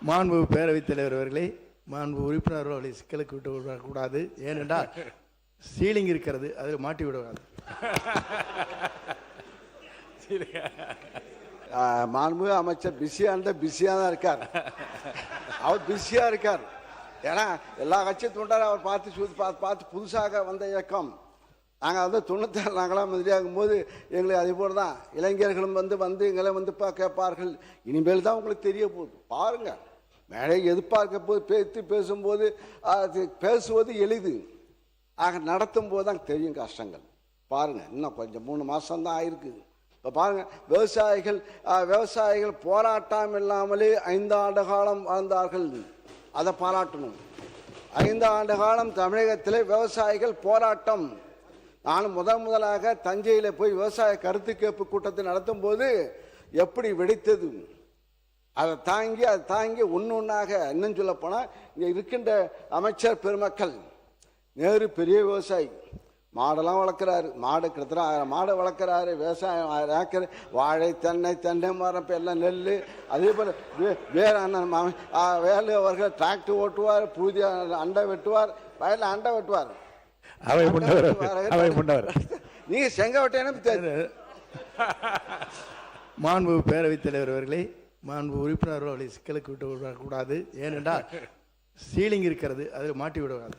மாண்பு பேரவைத் தலைவர் அவர்களே, மாண்பு உறுப்பினர் அவர்களை சிக்கலுக்கு விட்டு விடக்கூடாது. ஏனென்றால் சீலிங் இருக்கிறது, அதில் மாட்டி விடக்கூடாது. மாண்பு அமைச்சர் பிஸியாக தான் இருக்கார். அவர் பிஸியாக இருக்கார். ஏன்னா எல்லா கட்சி தொண்டரும் அவர் பார்த்து புதுசாக வந்த இயக்கம். நாங்கள் வந்து 96 நாங்களாம் மந்திரியாகும் போது எங்களுக்கு அதே போல் தான் இளைஞர்களும் வந்து எங்களை வந்து கேட்பார்கள். இனிமேல் தான் உங்களுக்கு தெரிய போகுது. பாருங்கள், மேலே எதிர்பார்க்க போது பேசும்போது பேசுவது எளிது, ஆக நடத்தும் போது தான் தெரியும் கஷ்டங்கள். பாருங்கள், இன்னும் கொஞ்சம் 3 மாதம்தான் ஆயிருக்கு. இப்போ பாருங்கள், விவசாயிகள் போராட்டம் இல்லாமலே 5 ஆண்டு காலம் வாழ்ந்தார்கள். அதை பாராட்டணும். 5 ஆண்டு காலம் தமிழகத்தில் விவசாயிகள் போராட்டம். நான் முதலாக தஞ்சையில் போய் விவசாய கருத்து கேட்பு கூட்டத்தை நடத்தும் போது எப்படி வெடித்தது, அதை தாங்கி ஒன்னொன்னாக இன்னும் சொல்ல போனால் இங்கே இருக்கின்ற அமைச்சர் பெருமக்கள், நேரு பெரிய விவசாயி, மாடெல்லாம் வளர்க்குறாரு, மாடு கிட்டத்தட்ட 1000 மாடை வளர்க்குறாரு, விவசாயம் 1000 ஏக்கர், வாழை தென்னை மரம் எல்லாம் நெல். அதே போல் வேலு அவர்கள் டிராக்டர் ஓட்டுவார், பூதி அண்டை வெட்டுவார், வயலில் அண்டை வெட்டுவார். நீங்க செங்கோட்டையனும். மாண்பு பேரவைத் தலைவர் அவர்களே, மாண்பு உறுப்பினர் அவர்களை சிக்கலுக்கு விட்டு விடக்கூடாது. ஏனென்றால் சீலிங் இருக்கிறது, அதில் மாட்டி விடக்கூடாது.